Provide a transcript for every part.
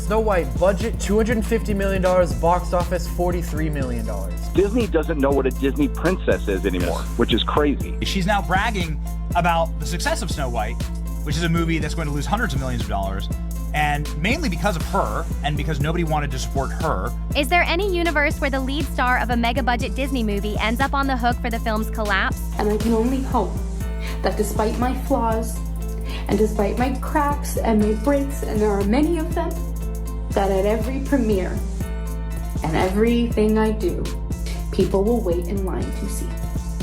Snow White, budget $250 million, box office $43 million. Disney doesn't know what a Disney princess is anymore, which is crazy. She's now bragging about the success of Snow White, which is a movie that's going to lose hundreds of millions of dollars, and mainly because of her, and because nobody wanted to support her. Is there any universe where the lead star of a mega-budget Disney movie ends up on the hook for the film's collapse? And I can only hope that despite my flaws, and despite my cracks and my breaks, and there are many of them, that at every premiere and everything I do, people will wait in line to see.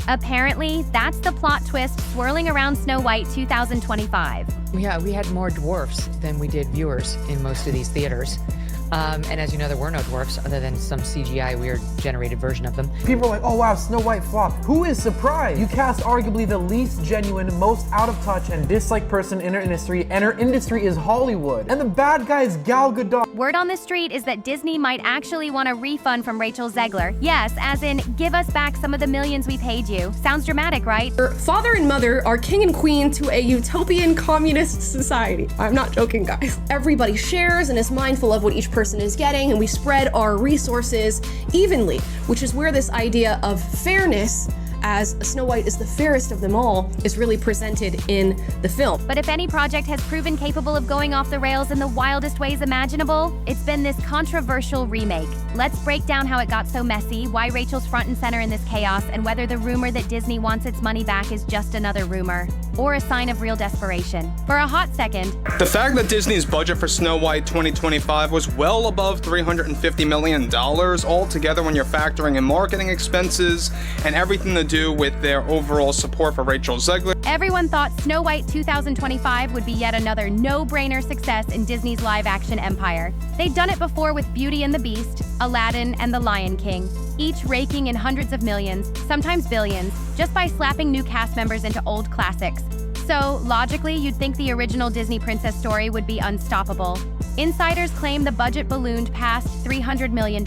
Apparently, that's the plot twist swirling around Snow White 2025. Yeah, we had more dwarfs than we did viewers in most of these theaters. And as you know, there were no dwarfs other than some CGI weird generated version of them. People are like, oh wow, Snow White flopped. Who is surprised? You cast arguably the least genuine, most out of touch, and disliked person in our industry, and our industry is Hollywood. And the bad guy is Gal Gadot. Word on the street is that Disney might actually want a refund from Rachel Zegler. Yes, as in, give us back some of the millions we paid you. Sounds dramatic, right? Her father and mother are king and queen to a utopian communist society. I'm not joking, guys. Everybody shares and is mindful of what each person is getting, and we spread our resources evenly, which is where this idea of fairness, as Snow White is the fairest of them all, is really presented in the film. But if any project has proven capable of going off the rails in the wildest ways imaginable, it's been this controversial remake. Let's break down how it got so messy, why Rachel's front and center in this chaos, and whether the rumor that Disney wants its money back is just another rumor, or a sign of real desperation. For a hot second, the fact that Disney's budget for Snow White 2025 was well above $350 million altogether when you're factoring in marketing expenses and everything to do with their overall support for Rachel Zegler. Everyone thought Snow White 2025 would be yet another no-brainer success in Disney's live-action empire. They'd done it before with Beauty and the Beast, Aladdin, and The Lion King, each raking in hundreds of millions, sometimes billions, just by slapping new cast members into old classics. So, logically, you'd think the original Disney princess story would be unstoppable. Insiders claim the budget ballooned past $300 million.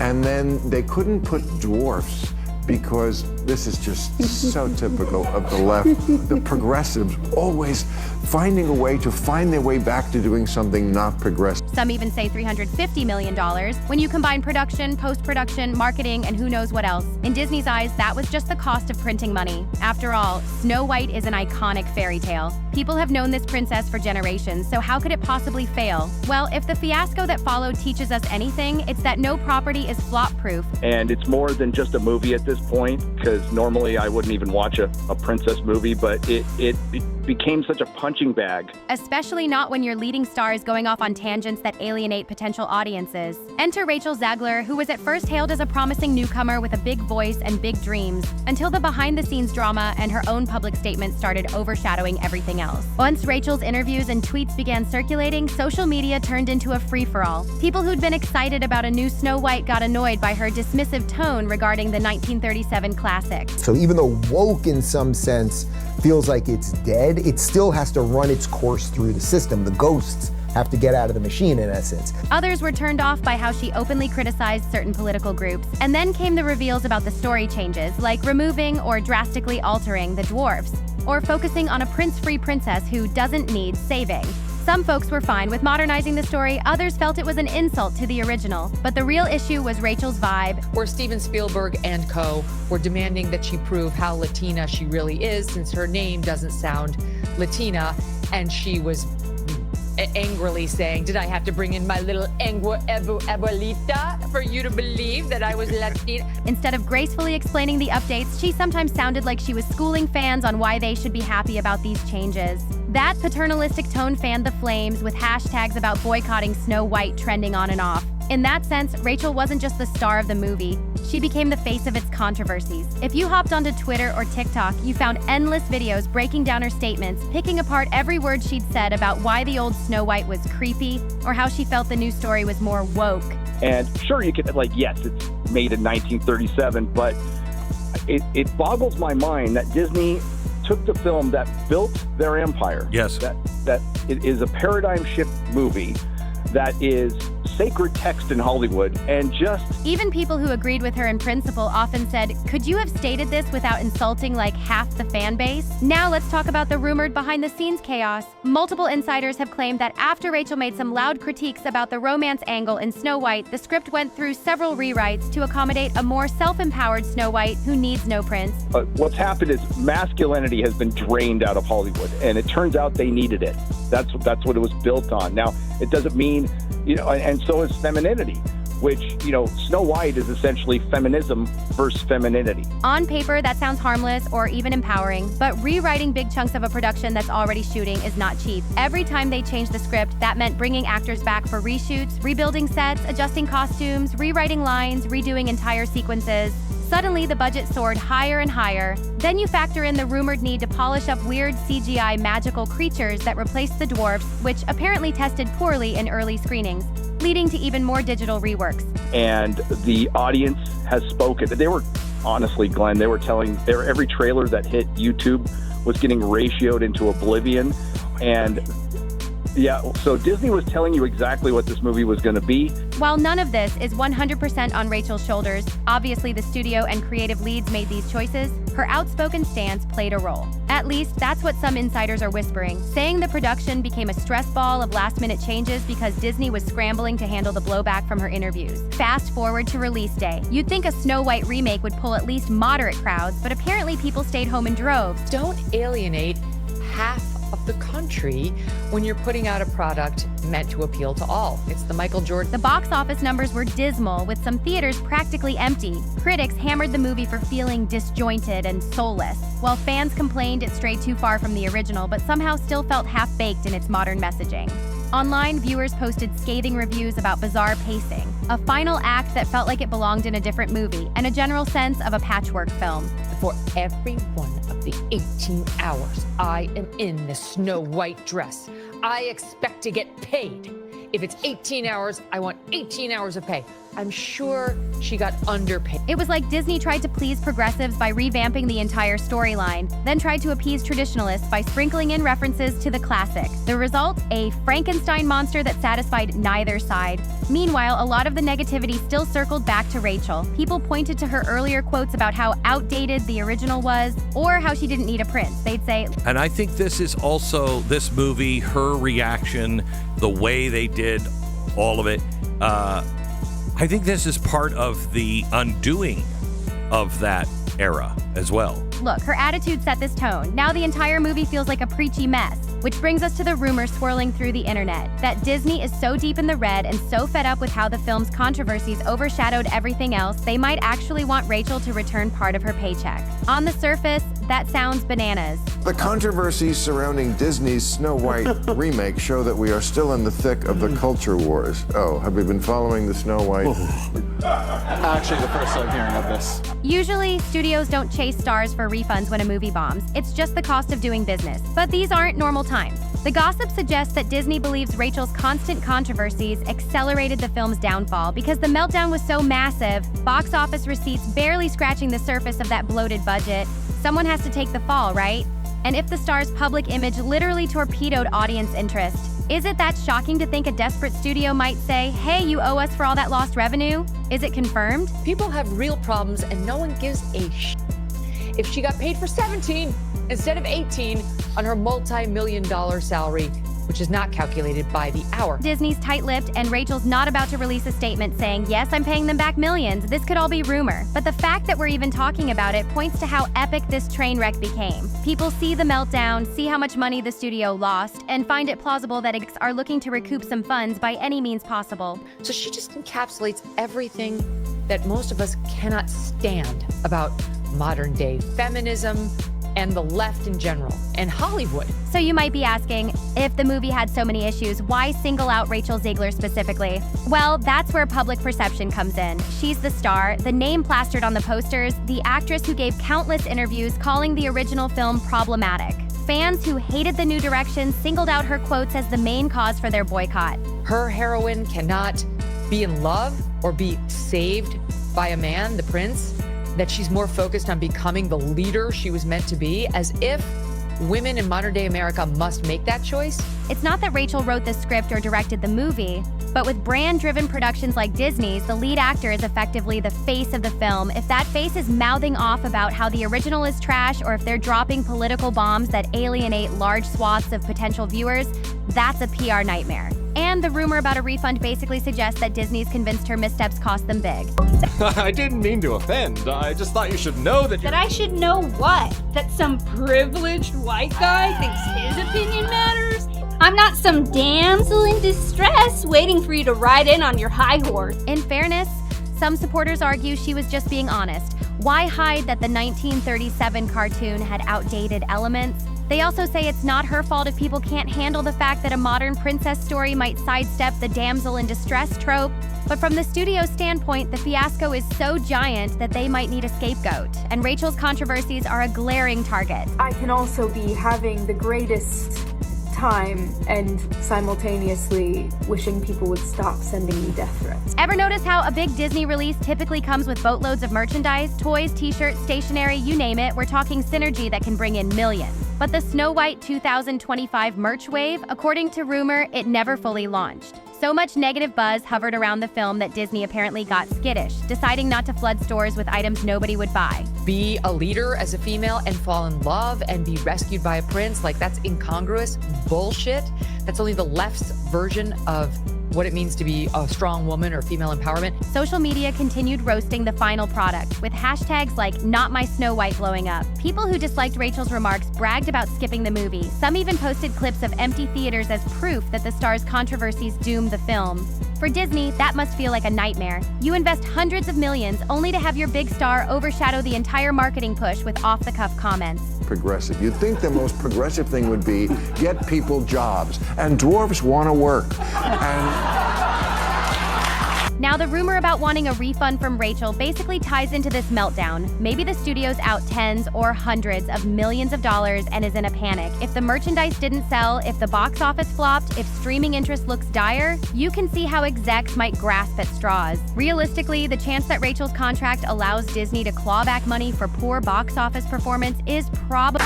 And then they couldn't put dwarfs because this is just so typical of the left. The progressives always finding a way to find their way back to doing something not progressive. Some even say $350 million when you combine production, post-production, marketing, and who knows what else. In Disney's eyes, that was just the cost of printing money. After all, Snow White is an iconic fairy tale. People have known this princess for generations, so how could it possibly fail? Well, if the fiasco that followed teaches us anything, it's that no property is flop-proof. And it's more than just a movie at this point, because normally I wouldn't even watch a princess movie, but it became such a punching bag. Especially not when your leading star is going off on tangents that alienate potential audiences. Enter Rachel Zegler, who was at first hailed as a promising newcomer with a big voice and big dreams, until the behind-the-scenes drama and her own public statements started overshadowing everything else. Once Rachel's interviews and tweets began circulating, social media turned into a free-for-all. People who'd been excited about a new Snow White got annoyed by her dismissive tone regarding the 1937 classic. So even though woke in some sense feels like it's dead, it still has to run its course through the system. The ghosts have to get out of the machine, in essence. Others were turned off by how she openly criticized certain political groups. And then came the reveals about the story changes, like removing or drastically altering the dwarfs, or focusing on a prince-free princess who doesn't need saving. Some folks were fine with modernizing the story, others felt it was an insult to the original. But the real issue was Rachel's vibe. Where Steven Spielberg and co. were demanding that she prove how Latina she really is, since her name doesn't sound Latina, and she was angrily saying, did I have to bring in my little abuelita for you to believe that I was Latina? Instead of gracefully explaining the updates, she sometimes sounded like she was schooling fans on why they should be happy about these changes. That paternalistic tone fanned the flames, with hashtags about boycotting Snow White trending on and off. In that sense, Rachel wasn't just the star of the movie, she became the face of its controversies. If you hopped onto Twitter or TikTok, you found endless videos breaking down her statements, picking apart every word she'd said about why the old Snow White was creepy, or how she felt the new story was more woke. And sure, you could, yes, it's made in 1937, but it boggles my mind that Disney took the film that built their empire. Yes. That it is a paradigm shift movie that is sacred text in Hollywood, and just... Even people who agreed with her in principle often said, could you have stated this without insulting like half the fan base? Now let's talk about the rumored behind-the-scenes chaos. Multiple insiders have claimed that after Rachel made some loud critiques about the romance angle in Snow White, the script went through several rewrites to accommodate a more self-empowered Snow White who needs no prince. What's happened is masculinity has been drained out of Hollywood, and it turns out they needed it. That's what it was built on. Now, it doesn't mean, and so is femininity, which, Snow White is essentially feminism versus femininity. On paper, that sounds harmless or even empowering, but rewriting big chunks of a production that's already shooting is not cheap. Every time they changed the script, that meant bringing actors back for reshoots, rebuilding sets, adjusting costumes, rewriting lines, redoing entire sequences. Suddenly, the budget soared higher and higher. Then you factor in the rumored need to polish up weird CGI magical creatures that replaced the dwarfs, which apparently tested poorly in early screenings, leading to even more digital reworks. And the audience has spoken. They were, honestly, Glenn, they were every trailer that hit YouTube was getting ratioed into oblivion. And yeah, so Disney was telling you exactly what this movie was going to be. While none of this is 100% on Rachel's shoulders, obviously the studio and creative leads made these choices, her outspoken stance played a role. At least, that's what some insiders are whispering, saying the production became a stress ball of last-minute changes because Disney was scrambling to handle the blowback from her interviews. Fast forward to release day. You'd think a Snow White remake would pull at least moderate crowds, but apparently people stayed home in droves. Don't alienate half of the country when you're putting out a product meant to appeal to all. It's the Michael Jordan. The box office numbers were dismal, with some theaters practically empty. Critics hammered the movie for feeling disjointed and soulless, while fans complained it strayed too far from the original, but somehow still felt half-baked in its modern messaging. Online, viewers posted scathing reviews about bizarre pacing, a final act that felt like it belonged in a different movie, and a general sense of a patchwork film. For every one of the 18 hours I am in the Snow White dress, I expect to get paid. If it's 18 hours, I want 18 hours of pay. I'm sure she got underpaid. It was like Disney tried to please progressives by revamping the entire storyline, then tried to appease traditionalists by sprinkling in references to the classic. The result? A Frankenstein monster that satisfied neither side. Meanwhile, a lot of the negativity still circled back to Rachel. People pointed to her earlier quotes about how outdated the original was, or how she didn't need a prince. They'd say, and I think this is also, this movie, her reaction, the way they did all of it, I think this is part of the undoing of that era as well. Look, her attitude set this tone. Now the entire movie feels like a preachy mess. Which brings us to the rumors swirling through the internet, that Disney is so deep in the red and so fed up with how the film's controversies overshadowed everything else, they might actually want Rachel to return part of her paycheck. On the surface, that sounds bananas. The controversies surrounding Disney's Snow White remake show that we are still in the thick of the culture wars. Oh, have we been following the Snow White? Actually, the first time hearing of this. Usually, studios don't chase stars for refunds when a movie bombs. It's just the cost of doing business. But these aren't normal times. The gossip suggests that Disney believes Rachel's constant controversies accelerated the film's downfall because the meltdown was so massive, box office receipts barely scratching the surface of that bloated budget. Someone has to take the fall, right? And if the star's public image literally torpedoed audience interest, is it that shocking to think a desperate studio might say, hey, you owe us for all that lost revenue? Is it confirmed? People have real problems and no one gives a if she got paid for 17 instead of 18 on her multi-million-dollar salary, which is not calculated by the hour. Disney's tight-lipped, and Rachel's not about to release a statement saying, yes, I'm paying them back millions. This could all be rumor. But the fact that we're even talking about it points to how epic this train wreck became. People see the meltdown, see how much money the studio lost, and find it plausible that execs are looking to recoup some funds by any means possible. So she just encapsulates everything that most of us cannot stand about modern-day feminism and the left in general, and Hollywood. So you might be asking, if the movie had so many issues, why single out Rachel Zegler specifically? Well, that's where public perception comes in. She's the star, the name plastered on the posters, the actress who gave countless interviews calling the original film problematic. Fans who hated the new direction singled out her quotes as the main cause for their boycott. Her heroine cannot be in love or be saved by a man, the prince, that she's more focused on becoming the leader she was meant to be, as if women in modern day America must make that choice? It's not that Rachel wrote the script or directed the movie, but with brand-driven productions like Disney's, the lead actor is effectively the face of the film. If that face is mouthing off about how the original is trash, or if they're dropping political bombs that alienate large swaths of potential viewers, that's a PR nightmare. And the rumor about a refund basically suggests that Disney's convinced her missteps cost them big. I didn't mean to offend. I just thought you should know that I should know what? That some privileged white guy thinks his opinion matters? I'm not some damsel in distress waiting for you to ride in on your high horse. In fairness, some supporters argue she was just being honest. Why hide that the 1937 cartoon had outdated elements? They also say it's not her fault if people can't handle the fact that a modern princess story might sidestep the damsel in distress trope. But from the studio's standpoint, the fiasco is so giant that they might need a scapegoat. And Rachel's controversies are a glaring target. I can also be having the greatest time and simultaneously wishing people would stop sending me death threats. Ever notice how a big Disney release typically comes with boatloads of merchandise, toys, t-shirts, stationery, you name it? We're talking synergy that can bring in millions. But the Snow White 2025 merch wave, according to rumor, it never fully launched. So much negative buzz hovered around the film that Disney apparently got skittish, deciding not to flood stores with items nobody would buy. Be a leader as a female and fall in love and be rescued by a prince? Like, that's incongruous bullshit. That's only the left's version of what it means to be a strong woman or female empowerment. Social media continued roasting the final product, with hashtags like Not My Snow White blowing up. People who disliked Rachel's remarks bragged about skipping the movie. Some even posted clips of empty theaters as proof that the star's controversies doomed the film. For Disney, that must feel like a nightmare. You invest hundreds of millions only to have your big star overshadow the entire marketing push with off-the-cuff comments. Progressive. You'd think the most progressive thing would be get people jobs, and dwarves want to work. Now, the rumor about wanting a refund from Rachel basically ties into this meltdown. Maybe the studio's out tens or hundreds of millions of dollars and is in a panic. If the merchandise didn't sell, if the box office flopped, if streaming interest looks dire, you can see how execs might grasp at straws. Realistically, the chance that Rachel's contract allows Disney to claw back money for poor box office performance is probably...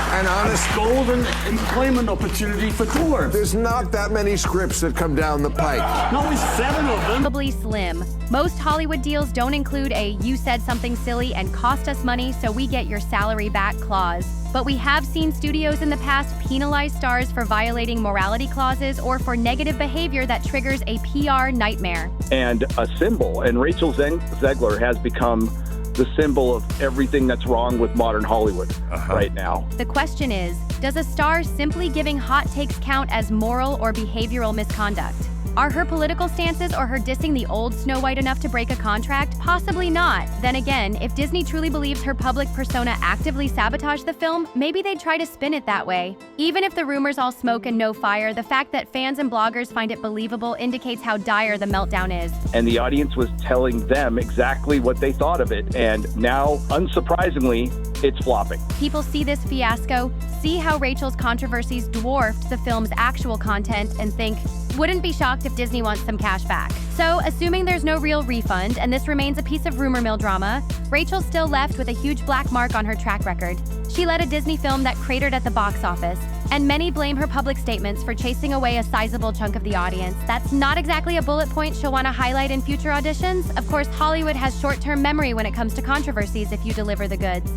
An honest golden employment opportunity for dwarves. There's not that many scripts that come down the pike. No, only 7 of them. Probably slim. Most Hollywood deals don't include a "you said something silly and cost us money, so we get your salary back" clause. But we have seen studios in the past penalize stars for violating morality clauses or for negative behavior that triggers a PR nightmare. And a symbol, and Rachel Zegler has become the symbol of everything that's wrong with modern Hollywood right now. The question is, does a star simply giving hot takes count as moral or behavioral misconduct? Are her political stances or her dissing the old Snow White enough to break a contract? Possibly not. Then again, if Disney truly believes her public persona actively sabotaged the film, maybe they'd try to spin it that way. Even if the rumor's all smoke and no fire, the fact that fans and bloggers find it believable indicates how dire the meltdown is. And the audience was telling them exactly what they thought of it, and now, unsurprisingly, it's flopping. People see this fiasco, see how Rachel's controversies dwarfed the film's actual content, and think, wouldn't be shocked if Disney wants some cash back. So, assuming there's no real refund, and this remains a piece of rumor mill drama, Rachel's still left with a huge black mark on her track record. She led a Disney film that cratered at the box office, and many blame her public statements for chasing away a sizable chunk of the audience. That's not exactly a bullet point she'll want to highlight in future auditions. Of course, Hollywood has short-term memory when it comes to controversies if you deliver the goods.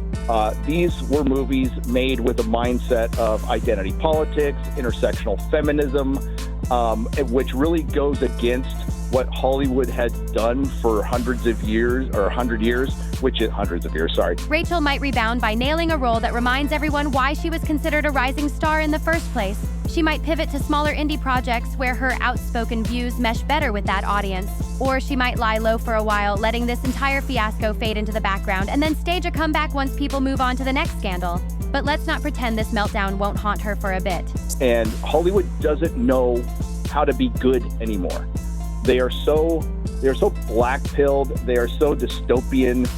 These were movies made with a mindset of identity politics, intersectional feminism, which really goes against what Hollywood had done for hundreds of years, or 100 years, hundreds of years, sorry. Rachel might rebound by nailing a role that reminds everyone why she was considered a rising star in the first place. She might pivot to smaller indie projects where her outspoken views mesh better with that audience. Or she might lie low for a while, letting this entire fiasco fade into the background, and then stage a comeback once people move on to the next scandal. But let's not pretend this meltdown won't haunt her for a bit. And Hollywood doesn't know how to be good anymore. They are so black-pilled, they are so dystopian,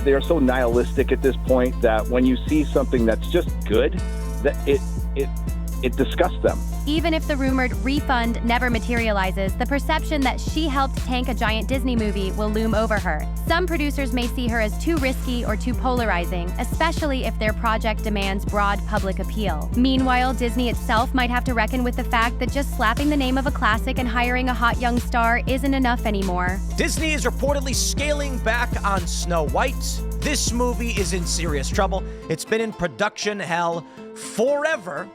they are so nihilistic at this point that when you see something that's just good, that it discussed them. Even if the rumored refund never materializes, the perception that she helped tank a giant Disney movie will loom over her. Some producers may see her as too risky or too polarizing, especially if their project demands broad public appeal. Meanwhile, Disney itself might have to reckon with the fact that just slapping the name of a classic and hiring a hot young star isn't enough anymore. Disney is reportedly scaling back on Snow White. This movie is in serious trouble. It's been in production hell forever.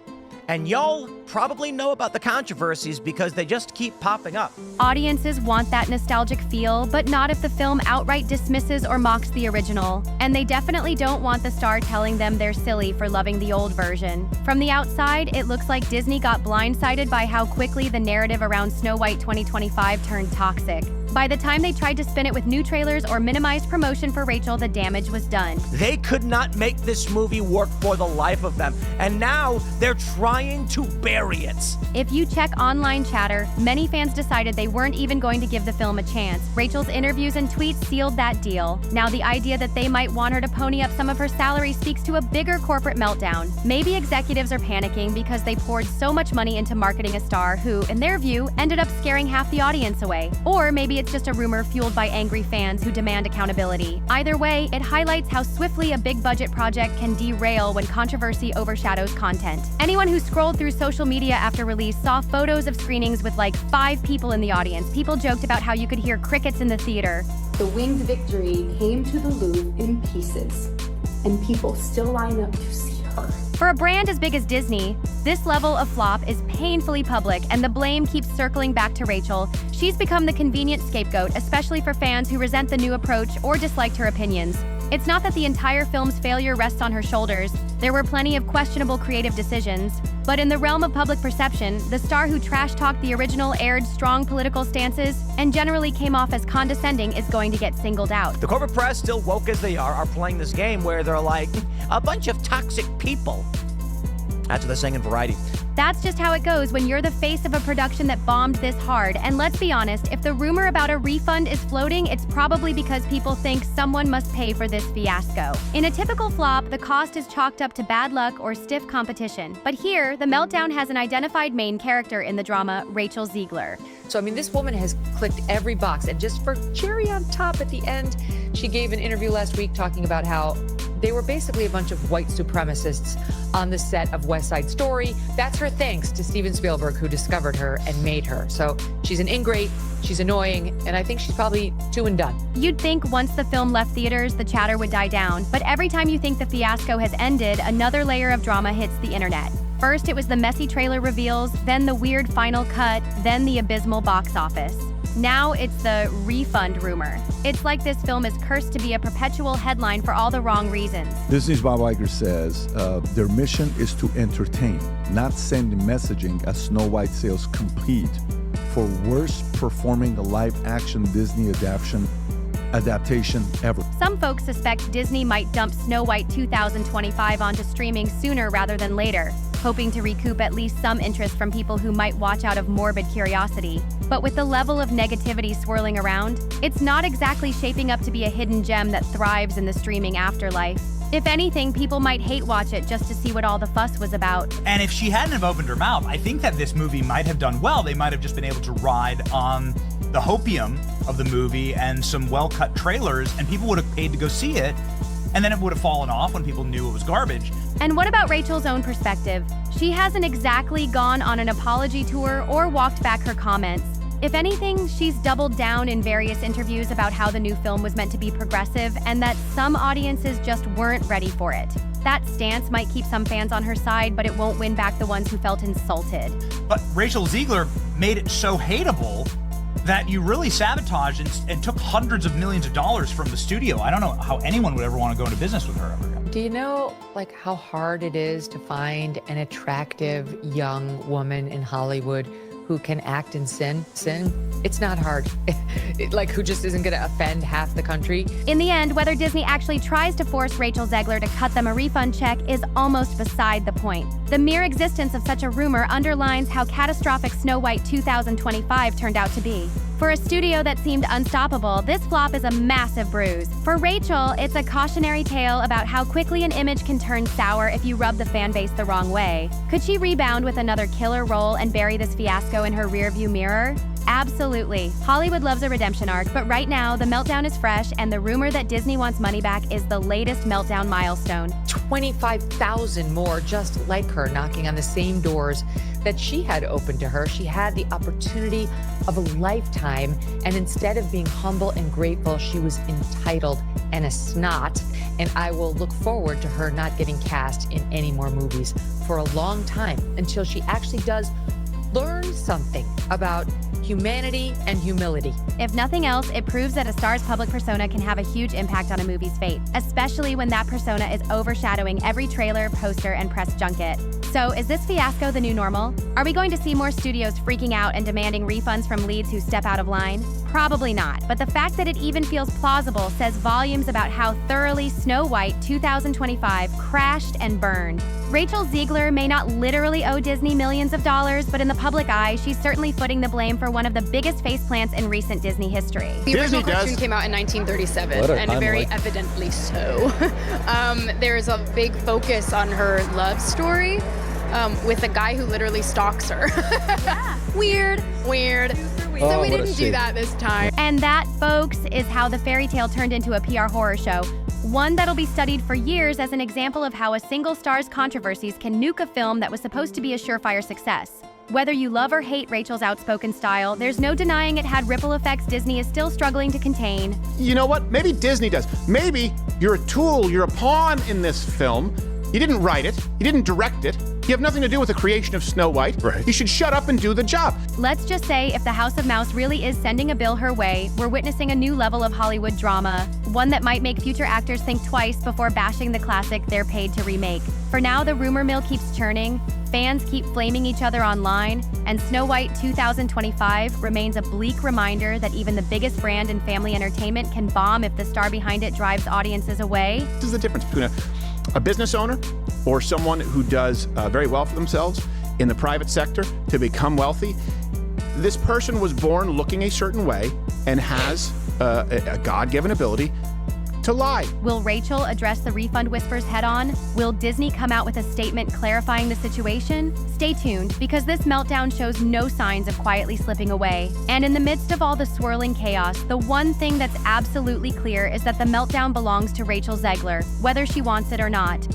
And y'all probably know about the controversies because they just keep popping up. Audiences want that nostalgic feel, but not if the film outright dismisses or mocks the original. And they definitely don't want the star telling them they're silly for loving the old version. From the outside, it looks like Disney got blindsided by how quickly the narrative around Snow White 2025 turned toxic. By the time they tried to spin it with new trailers or minimized promotion for Rachel, the damage was done. They could not make this movie work for the life of them, and now they're trying to bury it. If you check online chatter, many fans decided they weren't even going to give the film a chance. Rachel's interviews and tweets sealed that deal. Now the idea that they might want her to pony up some of her salary speaks to a bigger corporate meltdown. Maybe executives are panicking because they poured so much money into marketing a star who, in their view, ended up scaring half the audience away. Or maybe it's just a rumor fueled by angry fans who demand accountability. Either way, it highlights how swiftly a big-budget project can derail when controversy overshadows content. Anyone who scrolled through social media after release saw photos of screenings with like 5 people in the audience. People joked about how you could hear crickets in the theater. The winged victory came to the Louvre in pieces, and people still line up to see her. For a brand as big as Disney, this level of flop is painfully public, and the blame keeps circling back to Rachel. She's become the convenient scapegoat, especially for fans who resent the new approach or disliked her opinions. It's not that the entire film's failure rests on her shoulders. There were plenty of questionable creative decisions. But in the realm of public perception, the star who trash-talked the original aired strong political stances and generally came off as condescending is going to get singled out. The corporate press, still woke as they are playing this game where they're like, a bunch of toxic people. That's what they're saying in Variety. That's just how it goes when you're the face of a production that bombed this hard. And let's be honest, if the rumor about a refund is floating, it's probably because people think someone must pay for this fiasco. In a typical flop, the cost is chalked up to bad luck or stiff competition. But here, the meltdown has an identified main character in the drama, Rachel Zegler. So, I mean, this woman has clicked every box. And just for cherry on top at the end, she gave an interview last week talking about how they were basically a bunch of white supremacists on the set of West Side Story. That's her thanks to Steven Spielberg, who discovered her and made her. So she's an ingrate, she's annoying, and I think she's probably 2 and done. You'd think once the film left theaters, the chatter would die down. But every time you think the fiasco has ended, another layer of drama hits the internet. First, it was the messy trailer reveals, then the weird final cut, then the abysmal box office. Now it's the refund rumor. It's like this film is cursed to be a perpetual headline for all the wrong reasons. Disney's Bob Iger says their mission is to entertain, not send messaging as Snow White sales compete for worst performing live-action Disney adaptation ever. Some folks suspect Disney might dump Snow White 2025 onto streaming sooner rather than later, hoping to recoup at least some interest from people who might watch out of morbid curiosity. But with the level of negativity swirling around, it's not exactly shaping up to be a hidden gem that thrives in the streaming afterlife. If anything, people might hate watch it just to see what all the fuss was about. And if she hadn't have opened her mouth, I think that this movie might have done well. They might have just been able to ride on the hopium of the movie and some well-cut trailers, and people would have paid to go see it, and then it would have fallen off when people knew it was garbage. And what about Rachel's own perspective? She hasn't exactly gone on an apology tour or walked back her comments. If anything, she's doubled down in various interviews about how the new film was meant to be progressive and that some audiences just weren't ready for it. That stance might keep some fans on her side, but it won't win back the ones who felt insulted. But Rachel Zegler made it so hateable that you really sabotaged and took hundreds of millions of dollars from the studio. I don't know how anyone would ever want to go into business with her ever again. Do you know, like, how hard it is to find an attractive young woman in Hollywood who can act and sing? It's not hard. Like, who just isn't gonna offend half the country? In the end, whether Disney actually tries to force Rachel Zegler to cut them a refund check is almost beside the point. The mere existence of such a rumor underlines how catastrophic Snow White 2025 turned out to be. For a studio that seemed unstoppable, this flop is a massive bruise. For Rachel, it's a cautionary tale about how quickly an image can turn sour if you rub the fan base the wrong way. Could she rebound with another killer role and bury this fiasco in her rearview mirror? Absolutely. Hollywood loves a redemption arc, but right now, the meltdown is fresh, and the rumor that Disney wants money back is the latest meltdown milestone. 25,000 more just like her knocking on the same doors that she had opened to her. She had the opportunity of a lifetime, and instead of being humble and grateful, she was entitled and a snot. And I will look forward to her not getting cast in any more movies for a long time until she actually does learn something about humanity and humility. If nothing else, it proves that a star's public persona can have a huge impact on a movie's fate, especially when that persona is overshadowing every trailer, poster, and press junket. So, is this fiasco the new normal? Are we going to see more studios freaking out and demanding refunds from leads who step out of line? Probably not, but the fact that it even feels plausible says volumes about how thoroughly Snow White 2025 crashed and burned. Rachel Zegler may not literally owe Disney millions of dollars, but in the public eye, she's certainly footing the blame for one of the biggest faceplants in recent Disney history. The original cartoon came out in 1937, and very evidently so. There's a big focus on her love story with a guy who literally stalks her. Yeah. Weird. So we didn't do that this time. And that, folks, is how the fairy tale turned into a PR horror show. One that'll be studied for years as an example of how a single star's controversies can nuke a film that was supposed to be a surefire success. Whether you love or hate Rachel's outspoken style, there's no denying it had ripple effects Disney is still struggling to contain. You know what? Maybe Disney does. Maybe you're a tool, you're a pawn in this film. You didn't write it, you didn't direct it, you have nothing to do with the creation of Snow White. Right. You should shut up and do the job. Let's just say if the House of Mouse really is sending a bill her way, we're witnessing a new level of Hollywood drama, one that might make future actors think twice before bashing the classic they're paid to remake. For now, the rumor mill keeps churning, fans keep flaming each other online, and Snow White 2025 remains a bleak reminder that even the biggest brand in family entertainment can bomb if the star behind it drives audiences away. This is the difference between a business owner or someone who does very well for themselves in the private sector to become wealthy. This person was born looking a certain way and has a God-given ability to lie. Will Rachel address the refund whispers head-on? Will Disney come out with a statement clarifying the situation? Stay tuned, because this meltdown shows no signs of quietly slipping away. And in the midst of all the swirling chaos, the one thing that's absolutely clear is that the meltdown belongs to Rachel Zegler, whether she wants it or not.